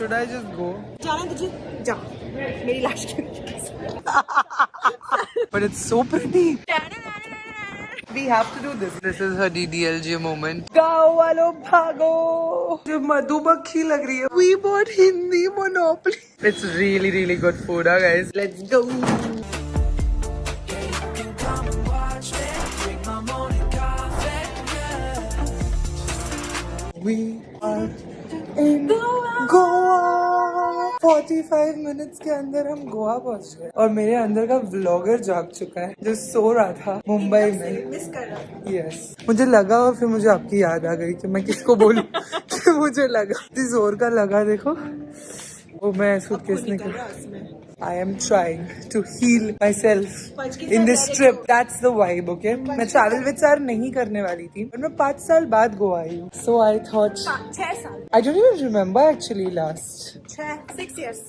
Should I just go? जाना तुझे जा मेरी लाश की But it's so pretty. We have to do this. This is her DDLJ moment. गाँव वालों भागो. जो मधुमक्खी लग रही है. We bought Hindi Monopoly. It's really really good food, guys. Let's go. We are in Goa. 45 minutes के अंदर हम गोवा पहुंच गए और मेरे अंदर का व्लॉगर जाग चुका है जो सो रहा था मुंबई में. मिस कर रहा हूँ. यस मुझे लगा और फिर मुझे आपकी याद आ गई कि मैं किसको बोलूं कि मुझे लगा. इतनी जोर का लगा देखो वो मैं सूटकेस निकाल. I am trying to heal myself in this trip. That's the vibe, okay? मैं travel with sir नहीं करने वाली थी पर मैं 5 साल बाद गोवा आई हूँ. So I thought 6 साल. I don't even remember actually last. 6 years.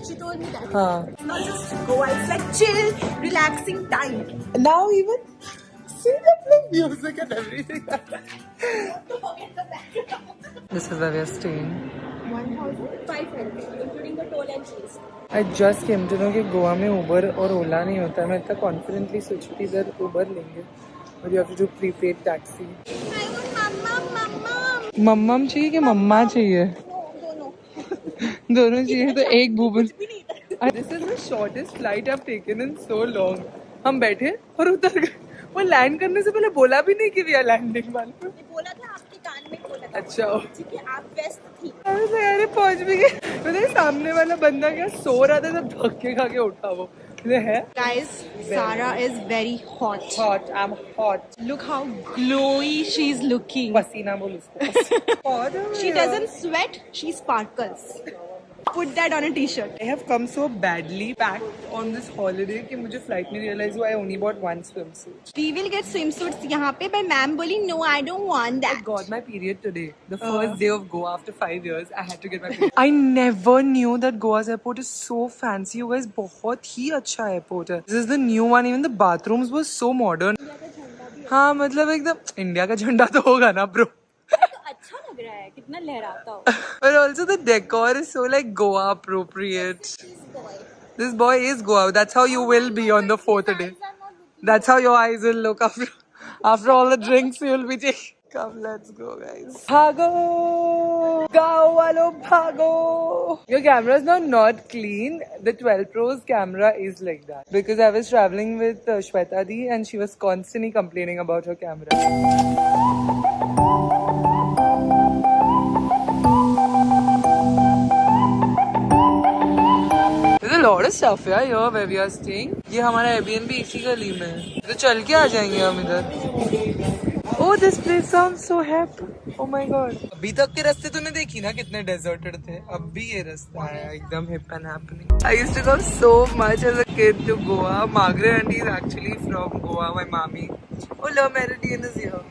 She told me that. हाँ. It's not just Goa. It's like chill, relaxing time. Now even see the music and everything. This is where we are staying. 1,500 including the toll and fees. I just came to know कि गोवा में उबर और ओला नहीं होता. मैं इतना confidently सोची थी इधर Uber लेंगे और you have to do prepaid taxi. मम्मम चाहिए कि मम्मा चाहिए? दोनों चाहिए तो एक भूबन. This is the shortest flight I have taken in so long. हम बैठे और उतर गए. वो लैंड करने से पहले बोला भी नहीं कि वी आर लैंडिंग वाले. बोला था आपके कान में बोला था. अच्छा क्योंकि आप व्यस्त थी. अरे पहुंच भी गए. मतलब सामने वाला बंदा क्या सो रहा था तब धक्के खा के उठा वो है. Guys, Sarah is very hot. Hot, I'm hot. Look how glowy she's looking. पसीना बोल उसको. She doesn't sweat, she sparkles. Put that on a t-shirt. I have come so badly packed on this holiday कि मुझे flight में realize हुआ I only bought one swimsuit. We will get swimsuits यहाँ पे, but ma'am बोली no, I don't want that. I got my period today. The first day of Goa after 5 years. I had to get my period. I never knew that Goa's airport is so fancy. You guys, बहुत ही अच्छा airport है. This is the new one. Even the bathrooms were so modern. हाँ मतलब एकदम India का झंडा तो होगा ना bro. अच्छा लग रहा है कितना लहराता हो. But also the decor is so like Goa appropriate. This boy is Goa. That's how you will be on the 4th day. That's how your eyes will look after all the drinks you will be taking. Come, let's go, guys. Bhago! Gaon walo bhago! Your camera is now not clean. The 12 Pro's camera is like that. Because I was traveling with Shweta Di and she was constantly complaining about her camera. There's a lot of stuff here where we are staying. ये हमारा Airbnb इसी गली में है. तो चल के आ जाएंगे हम इधर. Oh, this place sounds so happy. Oh my god. अभी तक के रास्ते तूने देखी ना कितने deserted थे. अब भी ये रास्ता है एकदम hip and happening. I used to come so much as a kid to Goa. Margaret auntie is actually from Goa. My mommy. Oh, love Meridian is here.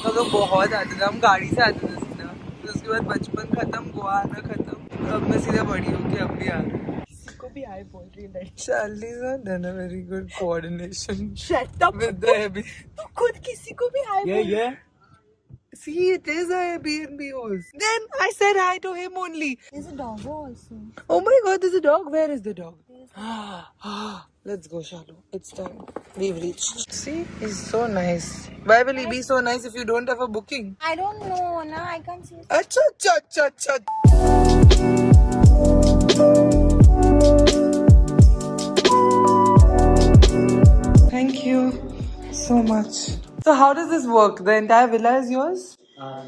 हम लोग बहुत आते थे. हम गाड़ी से आते थे सीधा. तो उसके बाद बचपन खत्म, गोवा आना खत्म. अब मैं सीधा बड़ी होके अब भी आ रही. भी आई बोल रही है. Charlie's not done a very good coordination. Shut up. With the Airbnb. तू खुद किसी को भी हाय बोल. Yeah. See, it is a Airbnb host. Then I said hi to him only. There's a dog also. Oh my god, there's a dog. Where is the dog? Let's go, Shalu. It's time. We've reached. See, he's so nice. Why will he be so nice if you don't have a booking? I don't know, na. I can't see. Acha. Thank you so much. So how does this work? The entire villa is yours?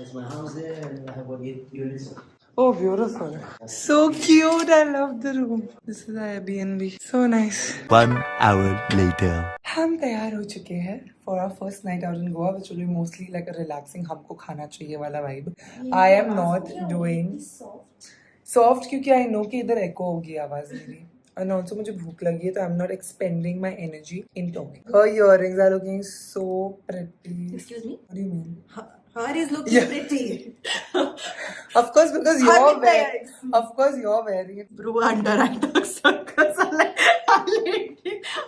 It's my house there and I have about 8 units. Oh, beautiful. So cute. I love the room. This is the Airbnb. So nice. 1 hour later. हम तैयार हो चुके हैं for our first night out in Goa, which will be mostly like a relaxing हमको खाना चाहिए वाला vibe. I am not doing soft क्योंकि I know कि इधर echo होगी आवाज मेरी. And also मुझे भूख लगी है तो I'm not expending my energy in talking. Her earrings are looking so pretty. Excuse me? What do you mean? Her is looking pretty. Of course, because you're wearing. Of course, you're wearing it. Bro, under eye dark circles are like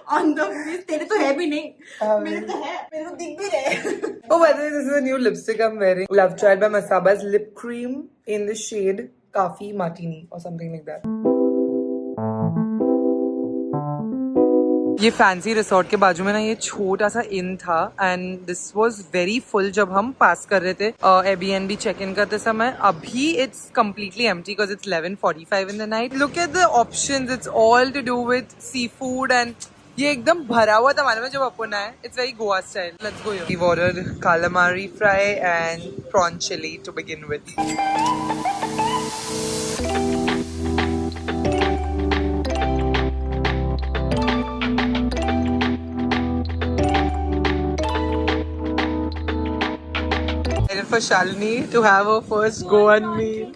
on the face. तेरे तो है भी नहीं. मेरे तो है. मेरे को दिख भी रहे. Oh, by the way, this is a new lipstick I'm wearing. Love Child by Masaba's lip cream in the shade काफी martini or something like that. ये फैंसी रिसोर्ट के बाजू में ना ये छोटा सा इन था and this was very full जब हम पास कर रहे थे एयरबीएनबी चेक इन करते समय. अभी it's completely empty because it's 11:45 in the night. Look at the options, it's all to do with seafood and ये एकदम भरा हुआ था मालूम है जब अपन आए. It's very Goa style. Let's go. We ordered calamari fry and prawn chili to begin with. For Shalini to have her first Goan meal.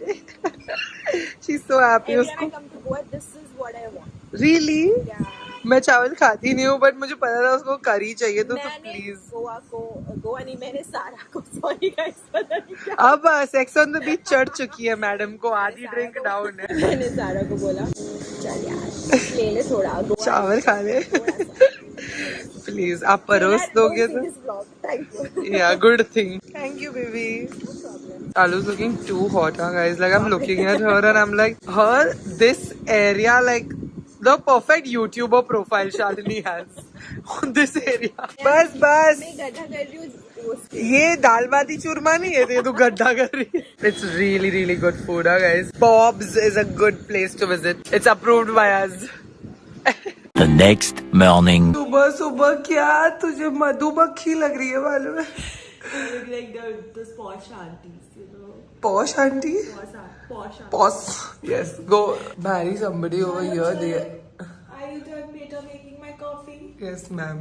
She's so happy. Every time I come to Goa, this is what I want. Really? Yeah. मैं चावल खाती नहीं हूँ but मुझे पता था उसको करी चाहिए तो प्लीज. गोवा नहीं, मैंने सारा को सॉरी गाइस पता नहीं क्या. अब सेक्स ऑन द बीच चढ़ चुकी है मैडम को. आधी ड्रिंक डाउन है. मैंने सारा को बोला चल यार ले ले थोड़ा चावल खा ले प्लीज. आप परोस दोगे तो या good thing. Thank you baby. Alu's looking too hot, huh, guys? Like I'm looking at her and I'm like, her this area, like the perfect YouTuber profile Shalini has on this area. बस मैं गड्ढा कर रही हूँ. ये दाल बाटी चूरमा नहीं है, ये तो गड्ढा कर रही है. It's really really good food, huh, guys. Bob's is a good place to visit. It's approved by us. The next morning. सुबह सुबह क्या तुझे मधुमक्खी लग रही है मालूम है? Like those posh aunties, you know. Posh auntie? Posh. Posh. Yes. Go marry somebody over here. They. Are you done Peter making my coffee? Yes, ma'am.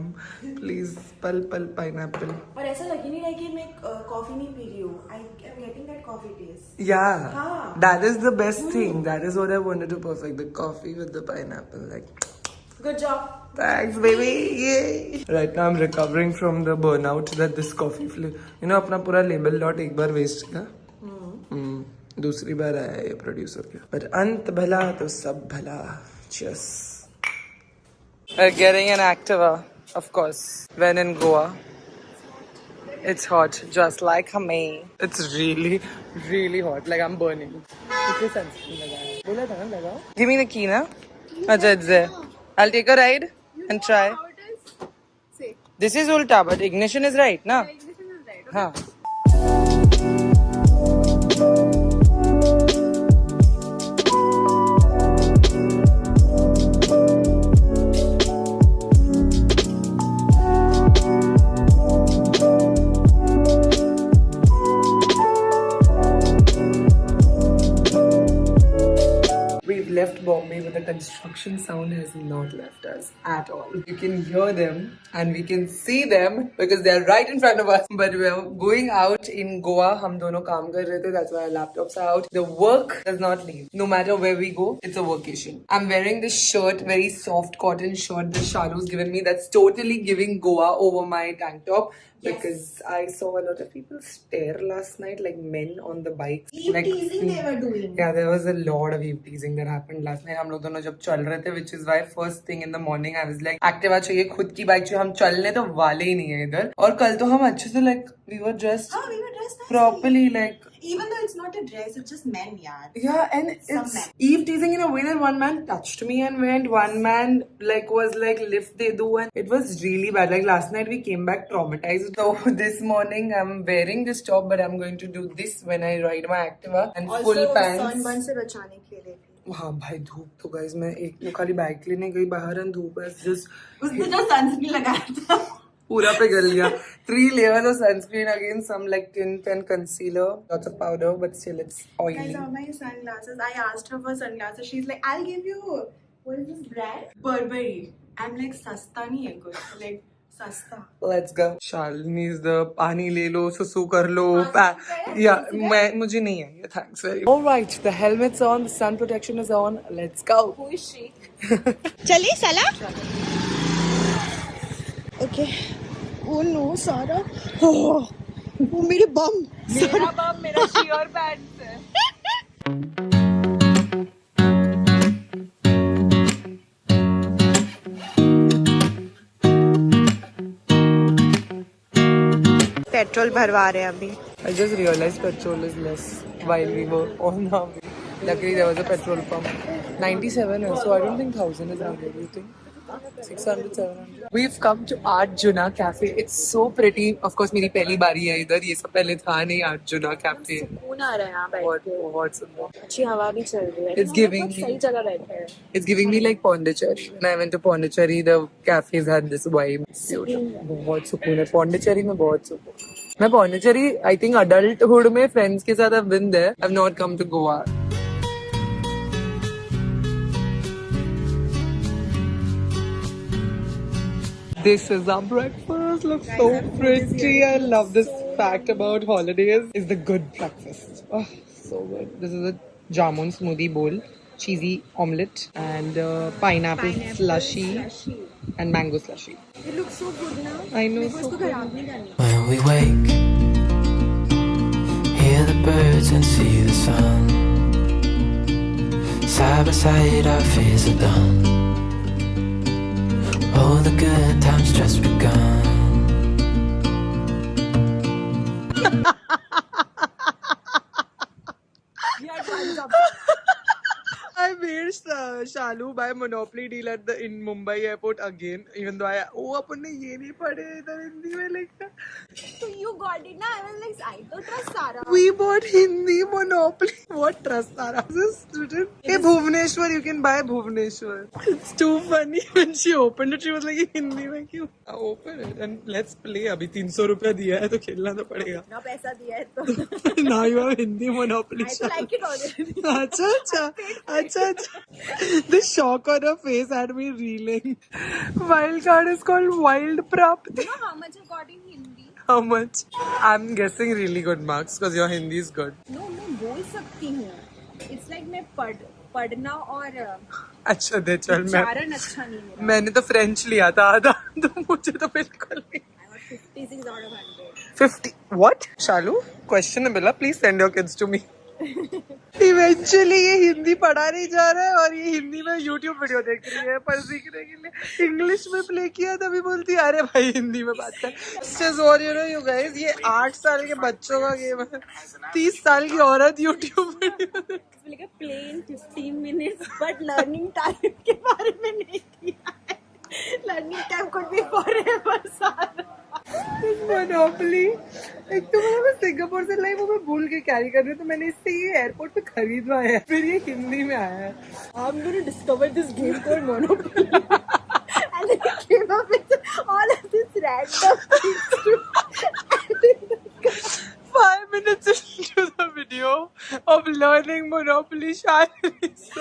Please, pal pineapple. और ऐसा लग ही नहीं रहा कि मैं कॉफी नहीं पी रही हूँ. I am getting that coffee taste. Yeah. हाँ. That is the best thing. That is what I wanted to perfect. The coffee with the pineapple. Like. Good job. Thanks, baby. Yay. Right now, I'm recovering from the burnout that this coffee flavor. You know, अपना पूरा label lot एक बार waste किया. दूसरी बार आया ये producer का. But अंत भला तो सब भला. Cheers. We're getting an Activa, of course. When in Goa, it's hot, just like me. It's really, really hot. Like I'm burning. इसलिए sunscreen लगाया. बोला था ना लगाओ. Give me the key, ना? अच्छा, it's there. I'll take a ride and try. This is ulta, but ignition is right, na? Ignition is right. Okay. हाँ. We've left Bombay, but the construction sound has not left us at all. You can hear them and we can see them because they are right in front of us. But we're going out in Goa. हम दोनों काम कर रहे थे. That's why our laptops are out. The work does not leave. No matter where we go, it's a vacation. I'm wearing this shirt, very soft cotton shirt that Shalu's given me. That's totally giving Goa over my tank top. Because I saw a lot of people stare last night, like men on the bikes. Eve like, teasing they were doing. Yeah, there was a lot of eve teasing that happened last night. हम लोग दोनों जब चल रहे थे, which is why first thing in the morning I was like, Activa चाहिए खुद की बाइक चाहिए. हम चलने तो वाले ही नहीं है इधर. और कल तो हम अच्छे से like we were dressed properly, like. Even though it's not a dress, it's just men, yaar. Yeah, and it's eve teasing in a way that one man touched me and went, one man like was like lift they do, and it was really bad. Like last night we came back traumatized. So this morning I'm wearing this top, but I'm going to do this when I ride my Activa and Also, full pants. sunburn से बचाने के लिए भी. हाँ भाई धूप तो guys मैं एक तो खाली बाइक लेने गई बाहर and धूप है just उसने जो सनस्क्रीन लगाया था पूरा पे गल गया. 3 layers of sunscreen again, some like tint and concealer, lots of powder, but still it's oily. Guys, are my sunglasses? I asked her for sunglasses. She's like, I'll give you. What is this brand? Burberry. I'm like, sasta nahi hai kuch. Like, sasta. Let's go. Shalini is the पानी ले लो, सुसु कर लो. Yeah, मुझे नहीं है ये. Thanks very much. All right, the helmet's on, the sun protection is on. Let's go. Who is she? चलिए साला. Okay. Oh no, Sara. Oh, वो मेरे बम. मेरा बम मेरा sheer pants है. पेट्रोल भरवा रहे हैं अभी. I just realized petrol is less while we were on our way. Luckily there was a petrol pump. 97 है, so I don't think 1000 is needed. You think? 600, 700. We've come to Arjuna Cafe. It's so pretty. Of course, मेरी पहली बारी है इधर. ये सब पहले था नहीं Arjuna Cafe. सुकून आ रहा है यहाँ बैठ के. बहुत सुंदर. अच्छी हवा भी चल रही है. It's giving me. सही जगह बैठे हैं. It's giving me like Pondicherry. When I went to Pondicherry, the cafes had this vibe. बहुत सुकून है. Pondicherry में बहुत सुकून. मैं Pondicherry, I think adulthood में friends के साथ I've been there. I've not come to Goa. This is our breakfast. Looks so pretty. I love this fact about holidays. Is the good breakfast. Oh, so good. This is a jamun smoothie bowl, cheesy omelette, and pineapple slushy and mango slushy. It looks so good now. I know. So good. When we wake, hear the birds and see the sun. Side by side, our fears are done. Oh, the good times just begun. I made Shalu buy Monopoly deal at the in Mumbai airport again. Even though अपन ने ये नहीं पढ़े इधर हिंदी में लिखा. So you got it now. I was like, I don't trust Sarah. We bought Hindi Monopoly. What trust Sarah? This student. Hey Bhubaneswar, you can buy Bhubaneswar. It's too funny when she opened it. She was like, Hindi में क्यों? Open it and let's play. अभी 300 रुपया दिया है तो खेलना तो पड़ेगा. ना पैसा दिया है तो. Now you have Hindi Monopoly. I like it already. अच्छा. The shock on her face had me reeling. Wild card is called Wild Prop. You know how much I got in Hindi? How much? I'm guessing really good marks because your Hindi is good. No, मैं बोल सकती हूँ. It's like मैं पढ़ना और अच्छा दे चल मैं उच्चारण अच्छा नहीं मेरा. मैंने तो फ्रेंच लिया था आधा तो मुझे तो बिल्कुल नहीं. I got 56 out of 100. 50 what? Shalu, questionable. Please send your kids to me. Eventually ये हिंदी पढ़ा नहीं जा रहा है और ये हिंदी में YouTube वीडियो देख रही है पर सीखने के लिए. इंग्लिश में प्ले किया तभी बोलती है अरे भाई हिंदी में बात कर. और you guys ये 8 साल के बच्चों का गेम है. 30 साल की औरत YouTube वीडियो देख. Like a play in 15 minutes, but learning time के बारे में नहीं दिया है. Learning time could be forever, Sarah. Monopoly. एक तो मैं सिंगापुर से लाई वो मैं भूल के कैरी कर रही हूँ तो मैंने इससे ये एयरपोर्ट पे खरीदवाया है. फिर ये हिंदी में आया है. I'm going to discover this game called Monopoly. And then I came up with all of this random things. 5 minutes into the video of learning Monopoly, Shani is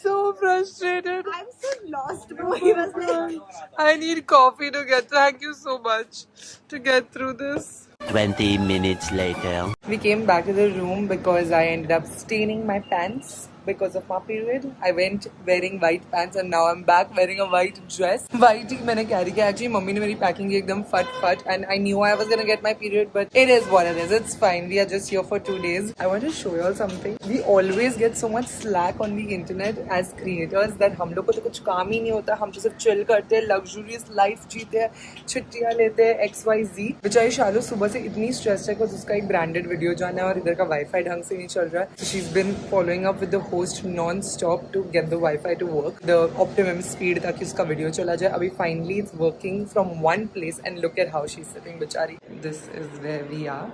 so frustrated. I'm so lost, bro. He was like, I need coffee to get. Thank you so much to get through this. 20 minutes later. We came back to the room because I ended up staining my pants because of my period. I went wearing white pants and now I'm back wearing a white dress. White ही मैंने carry किया. Actually mummy ने मेरी packing की एकदम फट and I knew I was gonna get my period but it is what it is. It's fine. We are just here for 2 days. I want to show you all something. We always get so much slack on the internet as creators that हम लोग को तो कुछ काम ही नहीं होता. हम तो सिर्फ chill करते हैं, luxurious life जीते हैं, छुट्टियाँ लेते हैं, XYZ. बेचारी शालू सुबह से इतनी stressed है because उसका एक branded video जाना है और इधर का Wi-Fi ढंग से नहीं चल रहा है. So she's been following up with the host non-stop to get the Wi-Fi to work. The optimum speed ताकि उसका video चला जाए. अभी finally it's working from one place and look at how she's sitting बेचारी. This is where we are.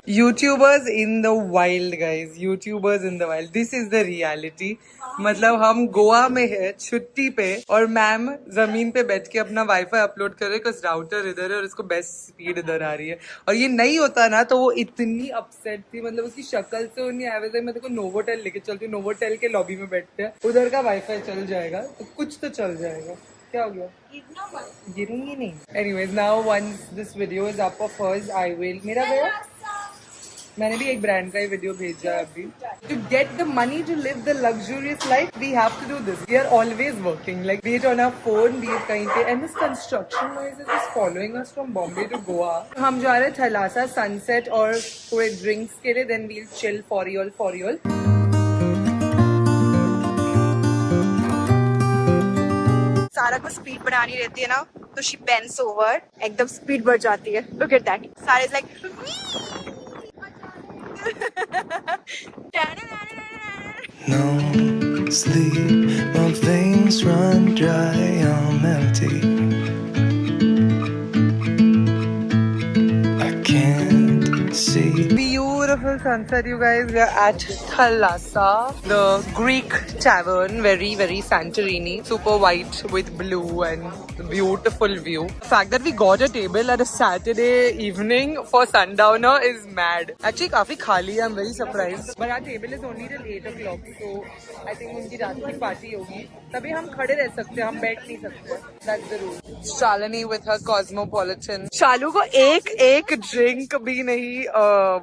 YouTubers in the wild guys. YouTubers in the wild. This is the reality. मतलब हम गोवा में है छुट्टी पे और मैम जमीन पे बैठ के अपना वाईफाई अपलोड कर रहे हैं राउटर इधर है और इसको बेस्ट स्पीड इधर आ रही है और ये नहीं होता ना तो वो इतनी अपसेट थी. मतलब उसकी शक्ल से नहीं आया वैसे मैं देखो नोवोटेल लेके चलती हूँ. नोवोटेल के लॉबी में बैठते हैं उधर का वाईफाई चल जाएगा तो कुछ तो चल जाएगा. क्या हो गया? गिरूंगी नहीं. Anyways, now once this video is up of hers, I will. मेरा गया. मैंने भी एक ब्रांड का ही वीडियो भेजा है अभी. To get the money to live the luxurious life, we have to do this. We are always working, like be it on our phone, be it कहीं पे. And this construction noise is just following us from Bombay to Goa. हम जा रहे हैं थलासा sunset और कोई drinks के लिए. Then we'll chill for you all. सारा को स्पीड बढ़ानी रहती है ना तो she bends over एकदम स्पीड बढ़ जाती है. Look at that. सारा is like No sleep, my veins run dry, I'm empty. I can't see. Beautiful sunset, you guys. We are at Thalassa, the Greek tavern. Very, very Santorini. Super white with blue and beautiful view. The fact that we got a table at a Saturday evening for sundowner is mad. Actually, काफी खाली है. I'm very surprised. But our table is only till 8 o'clock. So I think उनकी रात की party होगी. तभी हम खड़े रह सकते हैं. हम बैठ नहीं सकते. That's the rule. Shalini with her cosmopolitan. शालू को एक drink भी नहीं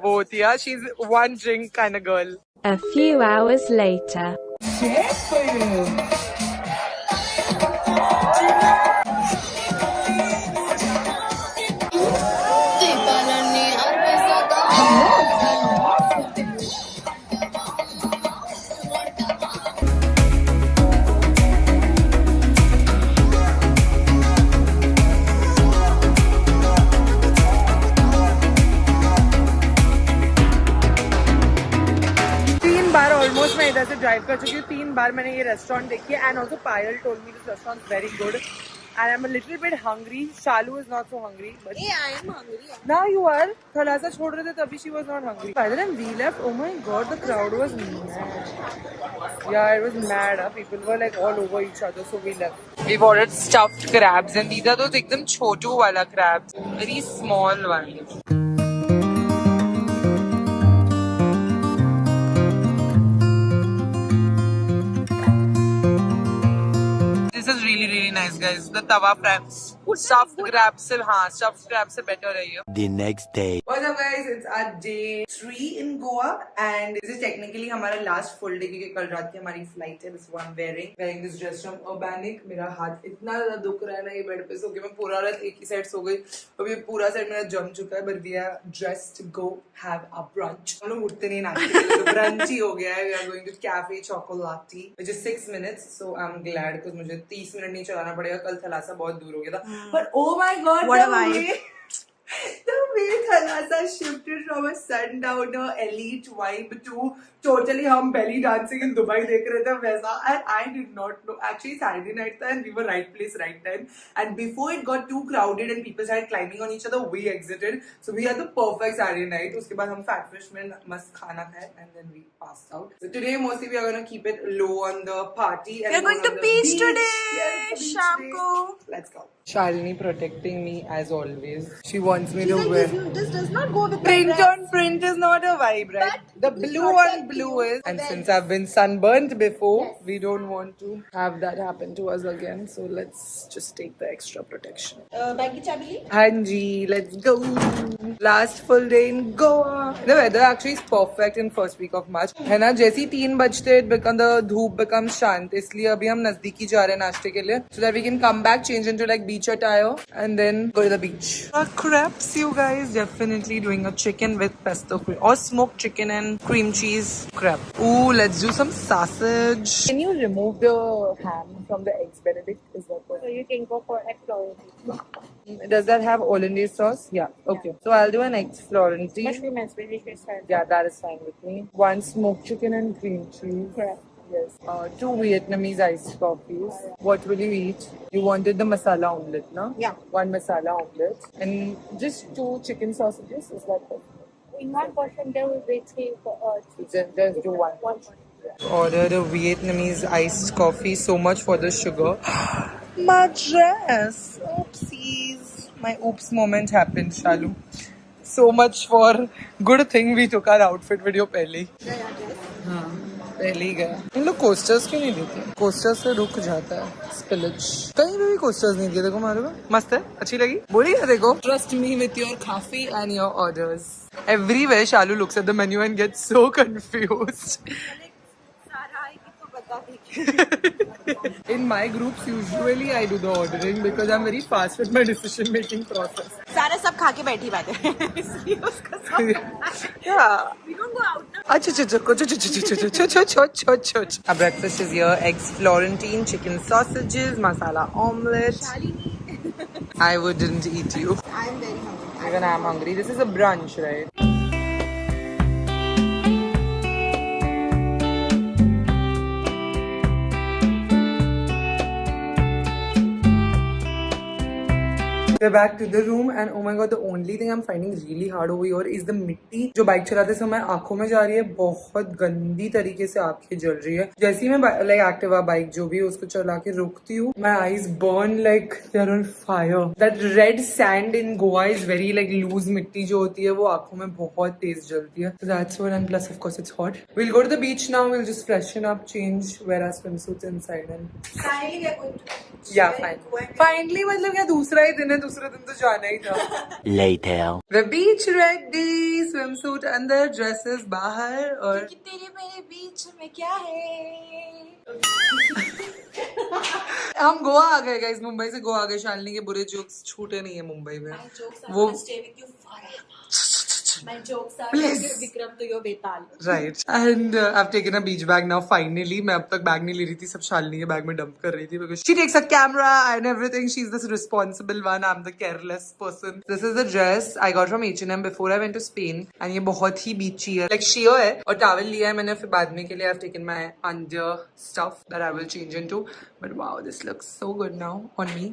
वो होती है. She's one drink kind of girl. A few hours later. Cheers for you. Almost मैं इधर से ड्राइव कर चुकी हूँ. 3 बार मैंने ये रेस्टोरेंट देखी है. And also Payal told me this restaurant very good. And I'm a little bit hungry. Shalu is not so hungry. But Hey, I am hungry. now you are. Thalassa छोड़ रहे थे तभी she was not hungry. By the time we left, oh my god, the crowd was mad. Yeah, it was mad. People were like all over each other, so we left. We've ordered stuffed crabs, and these are those एकदम छोटू वाला crabs, very small ones. This is really, really nice, guys. The tawa fry. Stuffed crabs से stuffed crabs से better है ये. The next day. What's up, guys? It's our day 3 in Goa, and this is technically हमारा last full day क्योंकि कल रात की हमारी flight है. This is what I'm wearing this dress from Urbanic. मेरा हाथ इतना ज़्यादा दुख रहा है ना ये बेड पे सो के मैं पूरा रात एक ही साइड सो गई. अब ये पूरा साइड मेरा जम चुका है. But we are dressed to go have a brunch. हम लोग उठते नहीं नाश्ते के लिए तो brunch ही हो गया है. We are going to Cafe Chocolati, which is 6 minutes. So I'm glad because मुझे 30 मिनट नहीं चलाना पड़ेगा. कल थलासा बहुत दूर हो गया था. But oh my god, What the a vibe. way the way Thalassa shifted from a sundowner elite vibe to totally हम belly dancing in Dubai देख रहे थे वैसा. And I did not know. Actually Saturday night था and we were right place right time. And before it got too crowded and people started climbing on each other, we exited. So we had the perfect Saturday night. उसके बाद हम Fat Fish में मस्त खाना खाए and then we passed out. So today mostly we are gonna keep it low on the party. And We're going to beach today. Sham ko. Let's go. Shalini protecting me as always. She wants me to wear. This does not go with Print on print is not a vibe, right? The blue on blue is. And since I've been sunburnt before, we don't want to have that happen to us again. So let's just take the extra protection. Bag ki chabi li? Hanji, let's go. Last full day in Goa. The weather actually is perfect in first week of March. है ना जैसी 3 बजते the धूप becomes शांत. इसलिए अभी हम नजदीकी जा रहे हैं नाश्ते के लिए. So that we can come back, change into like beach attire and then go to the beach. Crepes, you guys. Definitely doing a chicken with pesto cream or smoked chicken and cream cheese crepe. Ooh, let's do some sausage. Can you remove the ham from the eggs Benedict? Is that what? So you can go for egg Florentine. Does that have hollandaise sauce? Yeah. Okay. So I'll do an egg Florentine. Mushroom and spinach is fine. Yeah, that is fine with me. 1 smoked chicken and cream cheese. Correct. Yes. 2 Vietnamese iced coffees. What will you eat? You wanted the masala omelette, no? Yeah. 1 masala omelette. And just 2 chicken sausages. Is that possible? In one portion there will be 3 Just do 1. one portion. Ordered a Vietnamese iced coffee. So much for the sugar. My dress. Oopsies. My oops moment happened, Shalu. So much for good thing we took our outfit video पहले. हाँ पहले ही गया. इन लोग coasters क्यों नहीं देते? Coasters से रुक जाता है स्पिलच. कहीं भी कोस्टर्स नहीं दिए. देखो मारो मस्त है. अच्छी लगी. बोली ना देखो. Trust me with your coffee and your orders. Everywhere Shalu looks at the menu and gets so confused. In my groups, usually I do the ordering because I'm very fast with my decision making process. सारा सब खा के बैठी बात है इसलिए उसका सब Yeah. we don't go out now. Our breakfast is here: eggs Florentine, chicken sausages, masala omelette. I wouldn't eat you. I'm very hungry. Even I'm hungry. This is a brunch, right? We're back to the room and oh my god, the only thing I'm finding really hard over here is the मिट्टी जो bike चलाते समय आंखों में जा रही है, बहुत गंदी तरीके से आंखें जल रही है। जैसे ही मैं लाइक एक्टिवा बाइक जो भी है उसको चला के रुकती हूँ, my eyes burn like they're on fire. That red sand in Goa is very like loose मिट्टी जो होती है वो आंखों में बहुत तेज जलती है. So that's what, and plus of course it's hot. We'll go to the beach now. We'll just freshen up, change, wear our swimsuits inside and Finally, we are going to. yeah, finally मतलब क्या दूसरा ही दिन है, दूसरे दिन तो जाना ही था. Later. The beach ready, swimsuit अंदर, dresses बाहर और तेरे मेरे बीच में क्या है? हम गोवा आ गए गाइस, मुंबई से गोवा आ गए. शालिनी के बुरे जोक्स छूटे नहीं है मुंबई में. वो My jokes are Please. Vikram to your betal. Right. And I've taken a beach bag now finally. मैं अब तक बैग नहीं ले रही थी, सब शालिनी के बैग में डंप कर रही थी because she takes a camera and everything. She's this responsible one. I'm the careless person. This is the dress I got from H&M before I went to Spain. And ये बहुत ही beachy है. Like sheer है और towel लिया है मैंने फिर बाद में के लिए. I've taken my under stuff that I will change into. But wow, this looks so good now on me.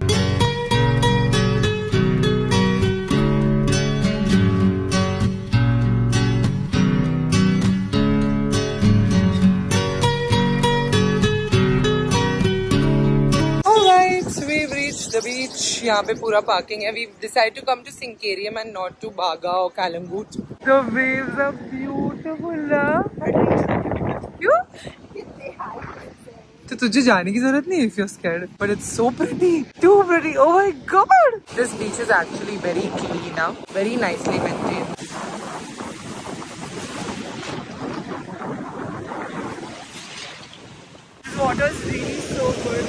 The beach, यहाँ पे पूरा parking है. We've decided to come to Sinkarium and not to Baga or Kalamgut. The waves are beautiful, ना? क्यों? तो तुझे जाने की जरूरत नहीं if you're scared. But it's so pretty, too pretty. Oh my god! This beach is actually very clean now, very nicely maintained. This water is really so good.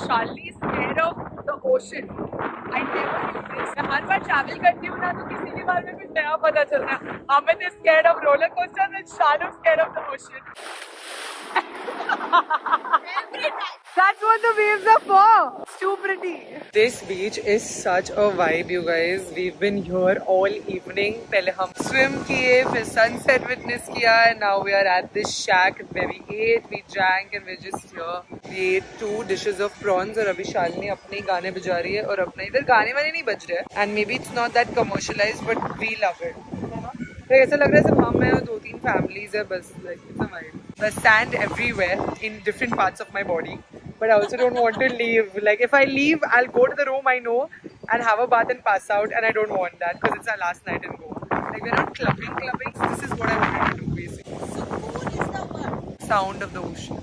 Shalini is scared of the ocean. I never knew this. मैं हर बार travel करती हूँ ना तो किसी भी बार में कुछ नया पता चलता है. Amit is scared of roller coasters and Shalu is scared of the ocean. Every time. That's what the waves are for. It's too pretty. This beach is such a vibe, you guys. We've been here all evening. पहले हम swim किए, फिर sunset witness किया, and now we are at this shack where we ate, we drank, and we're just here. We ate 2 dishes of prawns और अभी शालिनी अपने ही गाने बजा रही है और अपने इधर गाने वाने नहीं बज रहे हैं. And maybe it's not that commercialized, but we love it. तो ऐसा लग रहा है सब हम हैं और 2-3 families है बस. Like it's a vibe. There's sand everywhere in different parts of my body. But I also don't want to leave. Like if I leave, I'll go to the room I know and have a bath and pass out, and I don't want that because it's our last night in Goa. Like we're not clubbing. So this is what I wanted to do basically. So cool is the word. Sound of the ocean.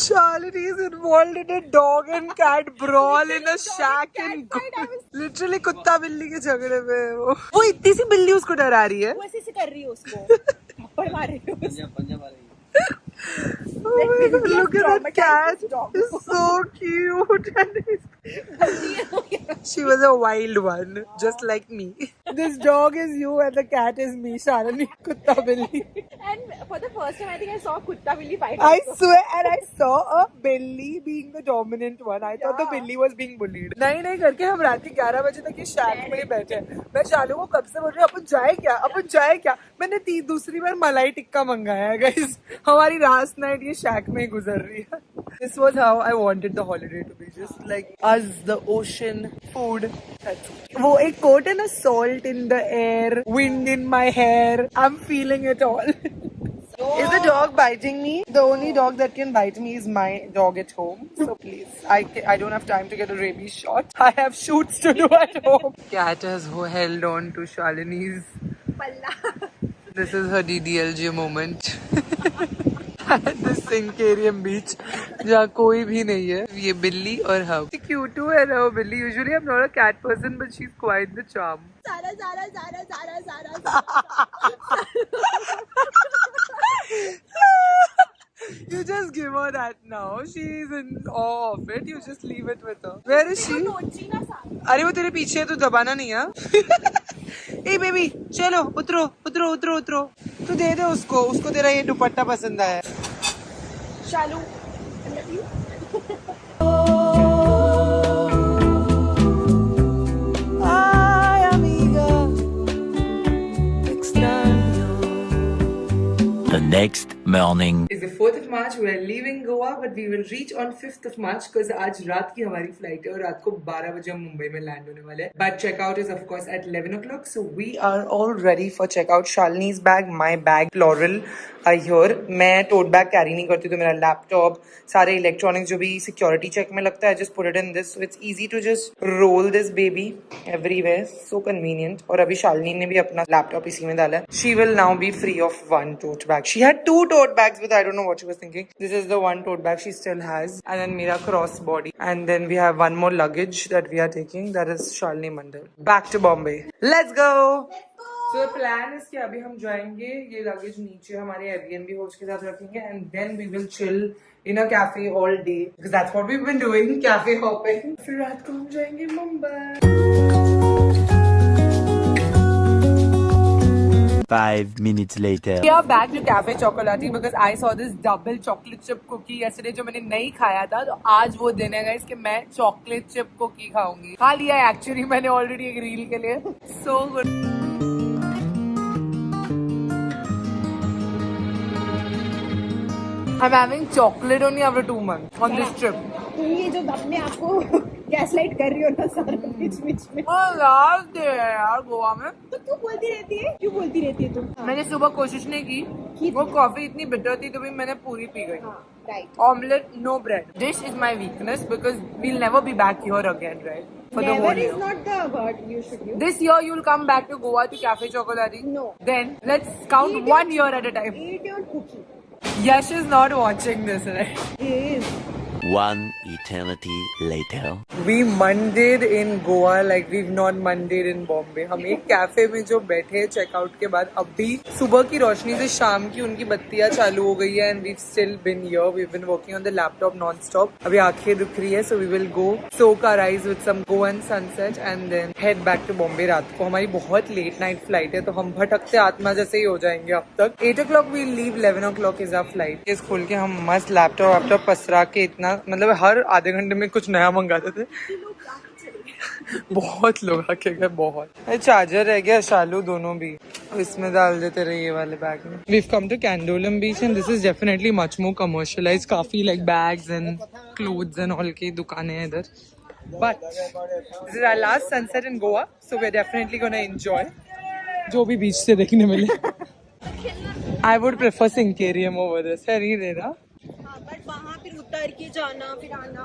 Shalini is involved in a dog and cat brawl in a shack in Goa. Literally कुत्ता बिल्ली के झगड़े में वो इतनी सी बिल्ली उसको डरा रही है. वो ऐसे कर रही है उसको. थप्पड़ मार रही है उसको. पंजा मार रही है. Oh my god, look at that cat. It's so cute. She was a wild one, just like me. This dog is you and the cat is me, Shalini. Kutta Billy. And for the first time, I think I saw Kutta Billy fight. I swear, and I saw a Billy being the dominant one. I thought the Billy was being bullied. नहीं करके हम रात के 11 बजे तक ये शैक में ही बैठे. मैं शालू को कब से बोल रही हूँ अपन जाए क्या? मैंने दूसरी बार मलाई टिक्का मंगाया है guys. हमारी last night ये शैक में ही गुजर रही है. This was how I wanted the holiday to be, just like us, the ocean, food. That's it. वो एक coat है ना, salt in the air, wind in my hair. I'm feeling it all. Is the dog biting me? The only dog that can bite me is my dog at home. So please, I don't have time to get a rabies shot. I have shoots to do at home. Cat has held on to Shalini's Palla. This is her DDLJ moment. At the Sinkarium beach, जहाँ कोई भी नहीं है. ये बिल्ली और हम. Cute है ना वो बिल्ली. Usually I'm not a cat person, but she's quite the charm. Zara. You just give her that now. She's in awe of it. You just leave it with her. Where is she? अरे वो तेरे पीछे है, तू दबाना नहीं है. Hey baby, चलो उतरो. तू दे दे उसको तेरा ये दुपट्टा पसंद आया. Shalu, I love you. Ay, amiga, extraño. The next morning. It's the 4th of March. We are leaving Goa, but we will reach on 5th of March because आज रात की हमारी फ्लाइट है और रात को 12 बजे हम मुंबई में लैंड होने वाले हैं. But checkout is of course at 11 o'clock. So we are all ready for checkout. Shalini's bag, my bag, Floral are here. मैं tote bag carry नहीं करती तो मेरा laptop, सारे electronics जो भी security check में लगता है, just put it in this. So it's easy to just roll this baby everywhere. So convenient. और अभी शालिनी ने भी अपना laptop इसी में डाला है. She will now be free of one tote bag. She had 2 tote bags with I don't know what she was thinking. This is the one tote bag she still has. And then Mira cross body. And then we have one more luggage that we are taking. That is Shalini Mandal. Back to Bombay. Let's go! So the plan is कि अभी हम जाएंगे ये luggage नीचे हमारे Airbnb host के साथ रखेंगे and then we will chill in a cafe all day because that's what we've been doing, cafe hopping. फिर रात को हम जाएंगे Mumbai. 5 minutes later. We are back to Cafe Chocolati because I saw this double chocolate chip cookie yesterday जो मैंने नहीं खाया था तो आज वो दिन है guys कि मैं chocolate chip cookie खाऊंगी. खा लिया है actually मैंने already एक reel के लिए. So good. I'm having chocolate only after 2 months on this trip. तुम ये जो अपने आप को गैसलाइट कर रही हो ना सारा बीच बीच में. लास्ट डे है यार गोवा में. तो क्यों बोलती रहती है? क्यों बोलती रहती है तुम? मैंने सुबह कोशिश नहीं की. वो कॉफी इतनी बिटर थी तो भी मैंने पूरी पी गई. Right. Omelette, no bread. This is my weakness because we'll never be back here again, right? For the Never whole year. is not the word you should use. This year you'll come back to Goa to Cafe Chocolati. No. Then let's count Eat one year at a time. Eat your cookie. Yash is not watching this, right? He is. One eternity later. We Mondayed in Goa like we've not Mondayed in Bombay. हम एक cafe में जो बैठे checkout के बाद अभी सुबह की रोशनी से शाम की उनकी बत्तियां चालू हो गई है and we've still been here. We've been working on the laptop non-stop. अभी आंखें रुक रही है so we will go soak our eyes with some Goan sunset and then head back to Bombay. रात को हमारी बहुत late night flight है तो हम भटकते आत्मा जैसे ही हो जाएंगे अब तक. 8 o'clock we'll leave. 11 o'clock is our flight. इस खोल के हम मस्त लैपटॉप पसरा के इतना मतलब हर आधे घंटे में कुछ नया मंगाते थे. बहुत लोग आके गए बहुत. चार्जर रह गया शालू दोनों भी इसमें डाल देते रहे ये वाले बैग में. We've come to Candolam Beach and this is definitely much more commercialized. काफी like bags and clothes and all की दुकानें हैं इधर. But this is our last sunset in Goa, so we're definitely gonna enjoy जो भी बीच से देखने मिले. I would prefer Sinkarium over this. है नहीं देना. बट वहाँ फिर उतर के जाना फिर आना.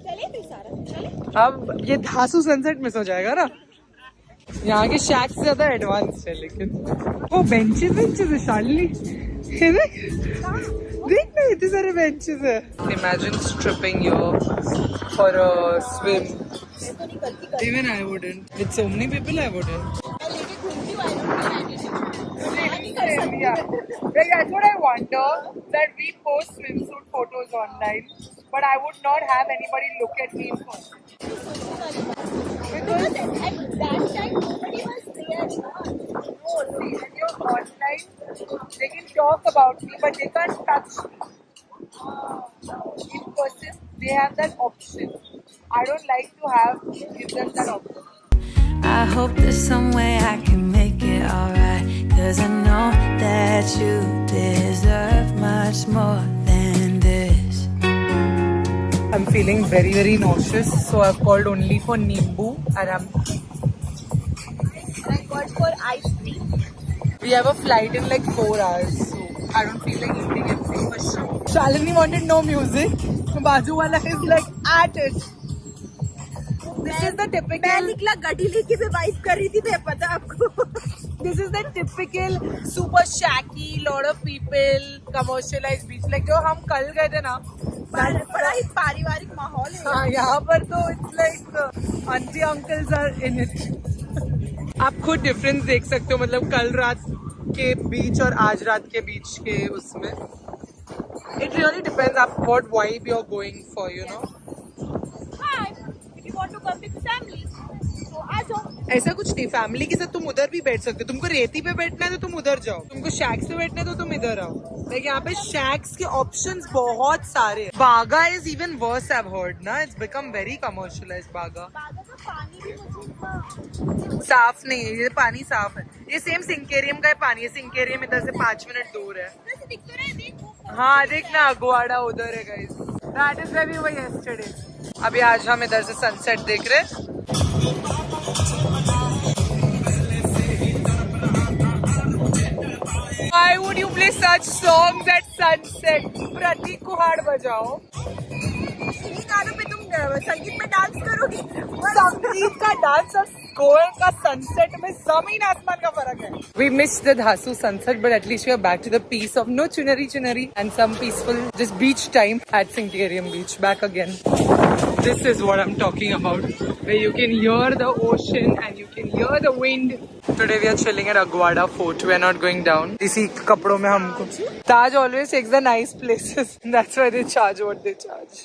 चले फिर सारा चले. अब ये धासू सनसेट मिस हो जाएगा ना. यहाँ के शैक से ज्यादा एडवांस है लेकिन वो बेंचेस है शालिनी. देख ना इतने सारे बेंचेस है. Imagine stripping here for a swim. Even I wouldn't. With so many people I wouldn't. Yeah, that's what I wonder. That we post swimsuit photos online, but I would not have anybody look at me first. Because at that time nobody was there. when you're online, they can talk about me, but they can't touch me. In person, they have that option. I don't like to give them that option. I hope there's some way I can make it alright. 'Cause I know that you deserve much more than this. I'm feeling very, very nauseous, so I've called only for Nimbu and I called for ice cream. We have a flight in like 4 hours, so I don't feel like eating anything for sure. Shalini wanted no music. Bazu wala is like at it. This is the typical. मैं निकला गाड़ी लेके मैं vibe कर रही थी. मैं पता आपको. This is the typical super shacky, lot of people, commercialized beach. Like जो हम कल गए थे ना. बड़ा ही पारिवारिक माहौल है. हाँ यहाँ पर तो it's like auntie uncles are in it. आप खुद डिफरेंस देख सकते हो मतलब कल रात के बीच और आज रात के बीच के उसमें. It really depends on what vibe you're going for, you know. Hi, if you want to come with families, so ऐसा कुछ नहीं, फैमिली के साथ तुम उधर भी बैठ सकते हो। तुमको रेती पे बैठना है तो तुम उधर जाओ, तुमको शैक्स पे बैठना है तो तुम इधर आओ। लाइक यहाँ पे शैक्स के ऑप्शंस बहुत सारे हैं। बागा is even worse, I have heard ना, इट्स बिकम वेरी कमर्शियलाइज्ड। बागा साफ नहीं है, ये पानी साफ है। ये सेम सिंकेरियम का पानी है, सिंकेरियम इधर से 5 मिनट दूर है। हाँ देखना, अगवाड़ा उधर है guys, that is where we were yesterday. अभी आज हम इधर से सनसेट देख रहे हैं। Why would you play such songs at sunset? प्रतीक कुहाड़ बजाओ। ये गानों पे तुम संगीत में डांस करोगी? संगीत का डांस और गोवा का सनसेट में जमीन आसमान का फर्क है। We missed the Dhasu sunset, but at least we are back to the peace of no chunari and some peaceful just beach time at Sinkarium Beach. Back again. This is what I'm talking about, where you can hear the ocean and you can hear the wind. Today we are chilling at Aguada Fort. We are not going down. इसी कपड़ों में हमको Taj always takes the nice places. That's why they charge what they charge.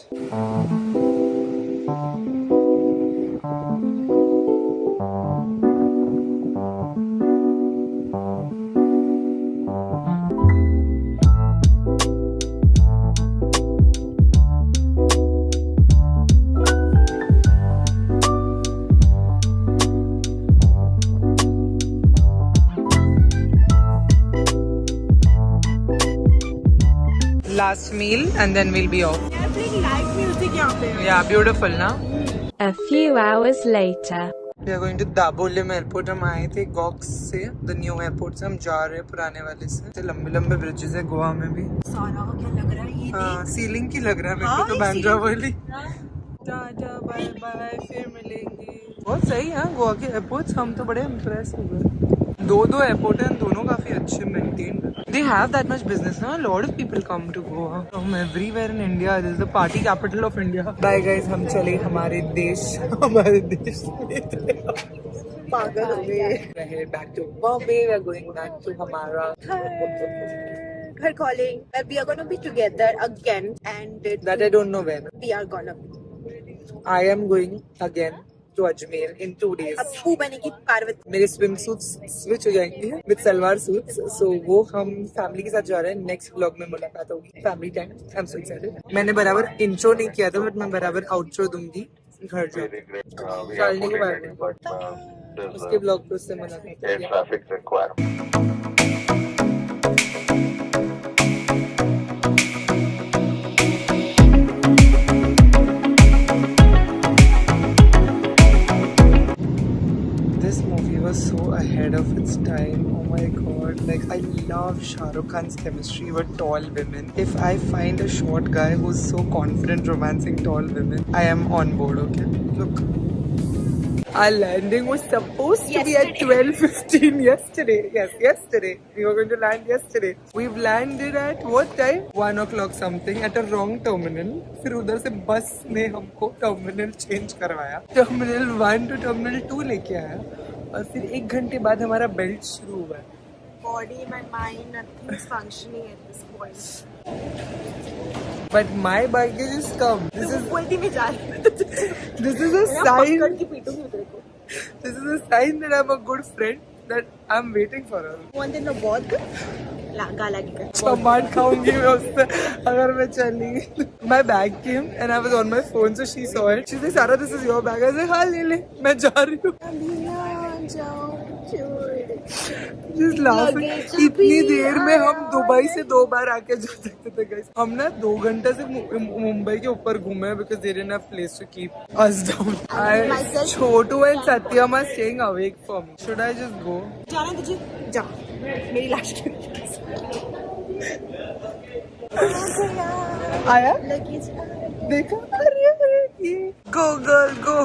Last meal and then we'll be off. Live music यहाँ पे। Yeah, beautiful ना? A few hours later. We are going to Dabolim airport. हम आए थे Gox से, the new airport से। हम जा रहे हैं पुराने वाले से। लंबे लंबे ब्रिजेस है गोवा में भी। सारा क्या लग रहा है ये? हाँ, सीलिंग की लग रहा है मेरे को तो बैंड्रा वाली। टाटा बाय बाय, फिर मिलेंगे। बहुत सही है गोवा के एयरपोर्ट्स, हम तो बड़े इम्प्रेस हो गए। दो एयरपोर्ट हैं, दोनों काफी अच्छे maintained. They have that much business ना, a lot of people come to Goa from everywhere in India. This is the party capital of India. Bye guys, हम चले हमारे देश पागल हो गए। We're headed back to Bombay. We're going back to हमारा घर calling. We are gonna be together again, and that I don't know when. we are gonna. I am going again to Ajmer in 2 days. अब वो बनेगी पार्वती। मेरे swim suits switch हो जाएंगे with salwar suits, सो वो हम फैमिली के साथ जा रहे हैं। नेक्स्ट व्लॉग में मुलाकात होगी, family time. I am so excited. मैंने बराबर इंट्रो नहीं किया था, बट मैं बराबर आउट्रो दूंगी घर जाने के बाद में। उसके ब्लॉग पे उससे मुलाकात होगी। So ahead of its time. Oh my god, like I love Shah Rukh Khan's chemistry with tall women. If I find a short guy who's so confident romancing tall women, I am on board. Okay, look, our landing was supposed to be at 12:15 yesterday. Yes, yesterday we were going to land yesterday. We've landed at what time? 1 o'clock something at a wrong terminal. फिर उधर से बस ने हमको terminal change करवाया, terminal 1 to terminal 2 लेके आया, और फिर 1 घंटे बाद हमारा बेल्ट शुरू हुआ है। Body, my mind, nothing is functioning at this point. But my baggage is come. This is बोलती मैं जा रही हूँ। this is a sign. पकड़ के पीटूंगी तेरे को। This is a sign that I'm a good friend, that I'm waiting for her. One दिन मैं बहुत गाला की चमाट खाऊंगी मैं उससे अगर मैं चली। My bag came and I was on my phone, so she saw it. She said, "Sara, this is your bag." I said, "हाँ ले ले, मैं जा रही हूँ." Just laughing. इतनी देर में हम दुबई से 2 बार आके जा सकते थे guys. हम ना 2 घंटे से मुंबई के ऊपर घूमे because they didn't have place to keep us down. Chotu and Satyam are staying awake for me. Should I just go? जाना तुझे जा, मेरी लाश आया लगेज देखा, अरे ये गो गर्ल गो,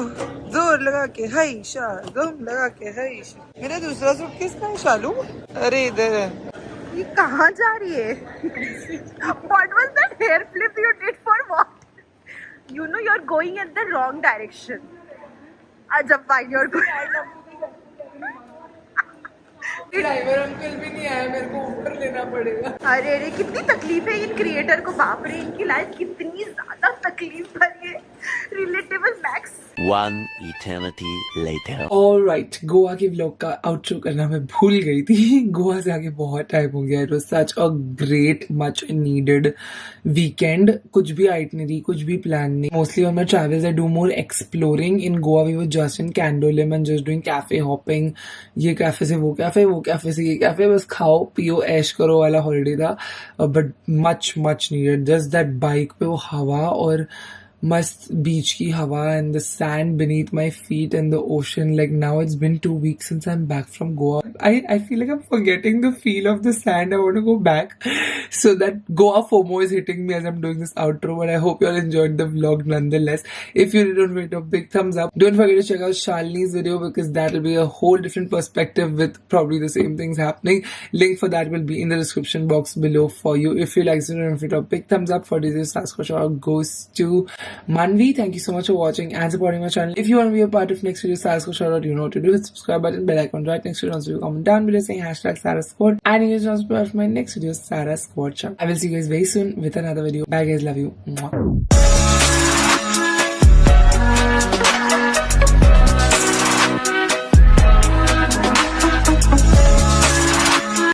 जोर लगा के हाय शाह, गम लगा के हाय शाह। मेरा दूसरा सूटकेस कहाँ है शालू? अरे इधर है। ये कहाँ जा रही है? What was that hair flip you did for what? You know you're going in the wrong direction. Ajab, why you're going? Driver uncle भी नहीं आया, मेरे को ऊपर लेना पड़ेगा। अरे अरे कितनी तकलीफ है इन क्रिएटर को, बाप रे इनकी लाइफ कितनी ज्यादा तकलीफ भरी है। Relatable max One eternity later. Alright, Goa के व्लॉग का आउटरो करना मैं भूल गई थी. गोवा से आके बहुत टाइम हो गया. It was such a great, much needed weekend. कुछ भी itinerary, कुछ भी plan नहीं. Mostly on my travels I do more exploring. In Goa we were just in Candolim and just doing cafe hopping. ये cafe से वो cafe से ये कैफे, बस खाओ पियो ऐश करो वाला holiday था. But much needed. Just that bike पे वो हवा और must beach ki hawa and the sand beneath my feet and the ocean. Like now it's been 2 weeks since I'm back from Goa. I feel like I'm forgetting the feel of the sand. I want to go back. So that Goa FOMO is hitting me as I'm doing this outro, but I hope you all enjoyed the vlog nonetheless. If you did, don't forget a big thumbs up. Don't forget to check out Shalini's video because that will be a whole different perspective with probably the same things happening. Link for that will be in the description box below for you. If you like this video, don't forget a big thumbs up. For this Sasquatch goes to Manvi. Thank you so much for watching and supporting my channel. If you want to be a part of next video Sarasquad shoutout, you know what to do. Hit subscribe button, bell icon right next to it. Also, comment down below saying hashtag Sarasquad and you can also watch my next video Sarasquad. I will see you guys very soon with another video. Bye guys, love you. Mwah.